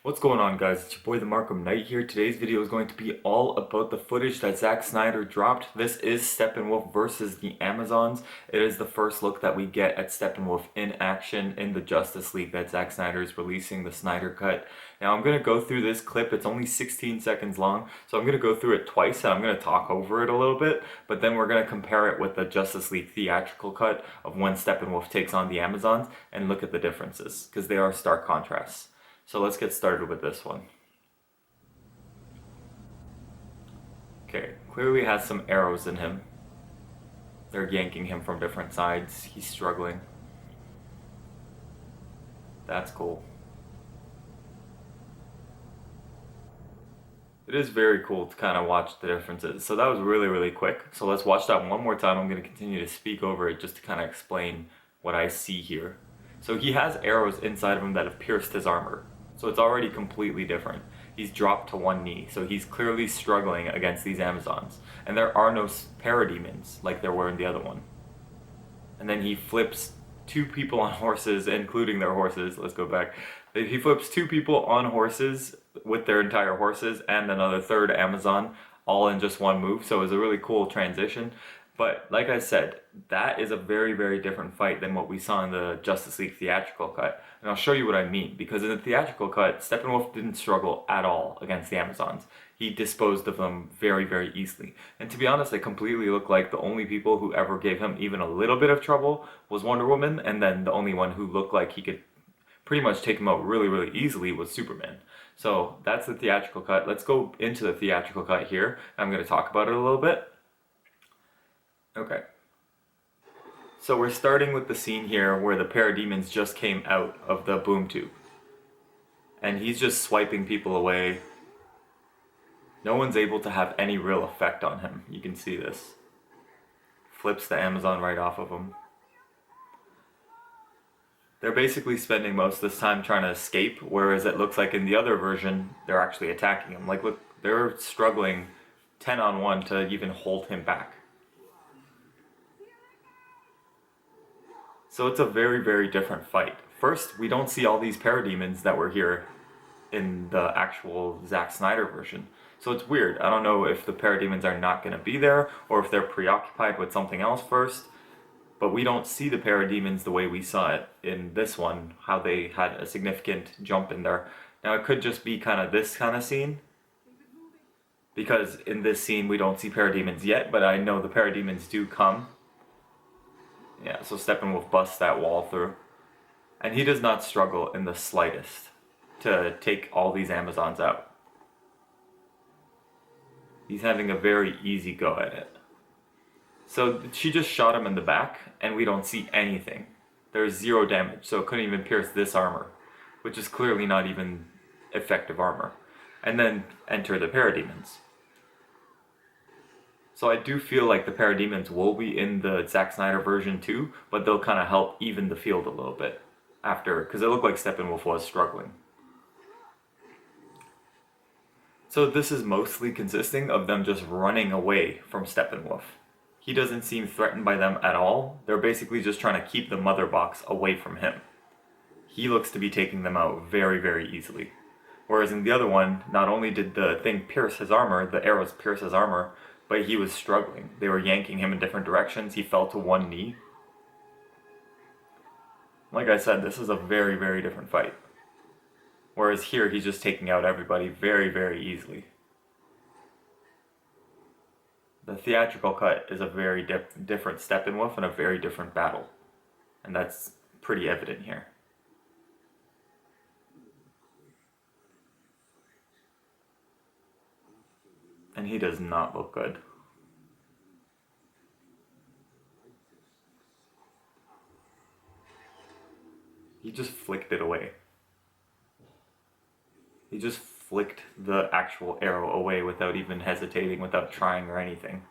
What's going on, guys? It's your boy the Markham Knight here. Today's video is going to be all about the footage that Zack Snyder dropped. This is Steppenwolf versus the Amazons. It is the first look that we get at Steppenwolf in action in the Justice League that Zack Snyder is releasing, the Snyder Cut. Now I'm going to go through this clip. It's only 16 seconds long, so I'm going to go through it twice and I'm going to talk over it a little bit, but then we're going to compare it with the Justice League theatrical cut of when Steppenwolf takes on the Amazons and look at the differences, because they are stark contrasts. So let's get started with this one. Okay, clearly has some arrows in him. They're yanking him from different sides. He's struggling. That's cool. It is very cool to kind of watch the differences. So that was really quick. So let's watch that one more time. I'm going to continue to speak over it just to kind of explain what I see here. So he has arrows inside of him that have pierced his armor. So it's already completely different. He's dropped to one knee, so he's clearly struggling against these Amazons. And there are no parademons like there were in the other one. And then he flips two people on horses, including their horses. Let's go back. He flips two people on horses with their entire horses and another third Amazon all in just one move. So it was a really cool transition. But like I said, that is a very different fight than what we saw in the Justice League theatrical cut. And I'll show you what I mean, because in the theatrical cut, Steppenwolf didn't struggle at all against the Amazons. He disposed of them very easily. And to be honest, it completely looked like the only people who ever gave him even a little bit of trouble was Wonder Woman, and then the only one who looked like he could pretty much take him out really easily was Superman. So that's the theatrical cut. Let's go into the theatrical cut here. I'm going to talk about it a little bit. Okay. So we're starting with the scene here where the parademons just came out of the boom tube. And he's just swiping people away. No one's able to have any real effect on him. You can see this. Flips the Amazon right off of him. They're basically spending most of this time trying to escape, whereas it looks like in the other version, they're actually attacking him. Like, look, they're struggling 10-on-1 to even hold him back. So it's a very different fight. First, we don't see all these parademons that were here in the actual Zack Snyder version. So it's weird. I don't know if the parademons are not going to be there or if they're preoccupied with something else first. But we don't see the parademons the way we saw it in this one, how they had a significant jump in there. Now it could just be kind of this kind of scene, because in this scene we don't see parademons yet, but I know the parademons do come. Yeah, so Steppenwolf busts that wall through. And he does not struggle in the slightest to take all these Amazons out. He's having a very easy go at it. So she just shot him in the back, and we don't see anything. There's 0 damage, so it couldn't even pierce this armor, which is clearly not even effective armor. And then enter the parademons. So I do feel like the parademons will be in the Zack Snyder version too, but they'll kind of help even the field a little bit after, because it looked like Steppenwolf was struggling. So this is mostly consisting of them just running away from Steppenwolf. He doesn't seem threatened by them at all. They're basically just trying to keep the mother box away from him. He looks to be taking them out very easily. Whereas in the other one, not only did the thing pierce his armor, the arrows pierce his armor, but he was struggling. They were yanking him in different directions. He fell to one knee. Like I said, this is a very different fight. Whereas here, he's just taking out everybody very easily. The theatrical cut is a very different Steppenwolf and a very different battle. And that's pretty evident here. And he does not look good. He just flicked it away. He just flicked the actual arrow away without even hesitating, without trying or anything.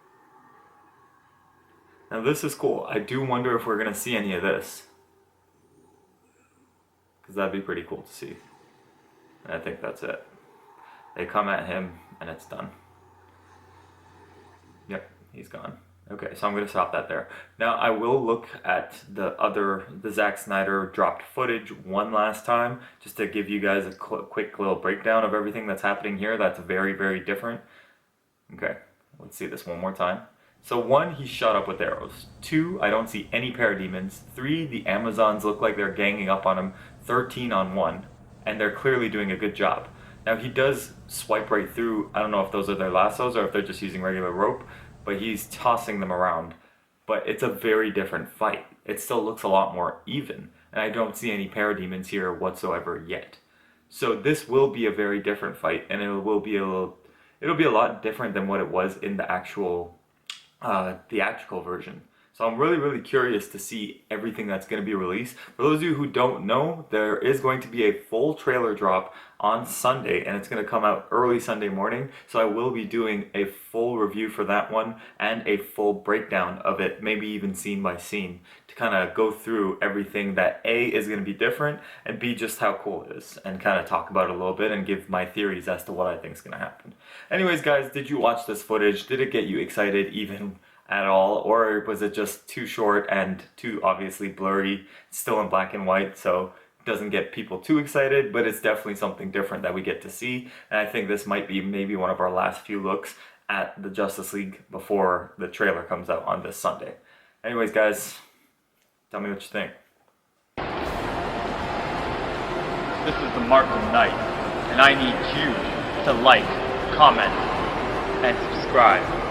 Now this is cool. I do wonder if we're going to see any of this, because that'd be pretty cool to see. And I think that's it. They come at him and it's done. Yep, he's gone. Okay, so I'm going to stop that there. Now, I will look at the Zack Snyder dropped footage one last time, just to give you guys a quick little breakdown of everything that's happening here. That's very, very different. Okay, let's see this one more time. So one, he's shot up with arrows. Two, I don't see any parademons. Three, the Amazons look like they're ganging up on him 13 on 1, and they're clearly doing a good job. Now he does swipe right through, I don't know if those are their lassos or if they're just using regular rope, but he's tossing them around. But it's a very different fight. It still looks a lot more even, and I don't see any parademons here whatsoever yet. So this will be a very different fight, and it'll be a lot different than what it was in the actual theatrical version. So I'm really, really curious to see everything that's going to be released. For those of you who don't know, there is going to be a full trailer drop on Sunday, and it's going to come out early Sunday morning. So I will be doing a full review for that one and a full breakdown of it, maybe even scene by scene, to kind of go through everything that A, is going to be different, and B, just how cool it is, and kind of talk about it a little bit and give my theories as to what I think is going to happen. Anyways, guys, did you watch this footage? Did it get you excited even at all, or was it just too short and too obviously blurry? It's still in black and white, so it doesn't get people too excited, but it's definitely something different that we get to see, and I think this might be maybe one of our last few looks at the Justice League before the trailer comes out on this Sunday. Anyways, guys, tell me what you think. This is the Marvel Knight, and I need you to like, comment, and subscribe.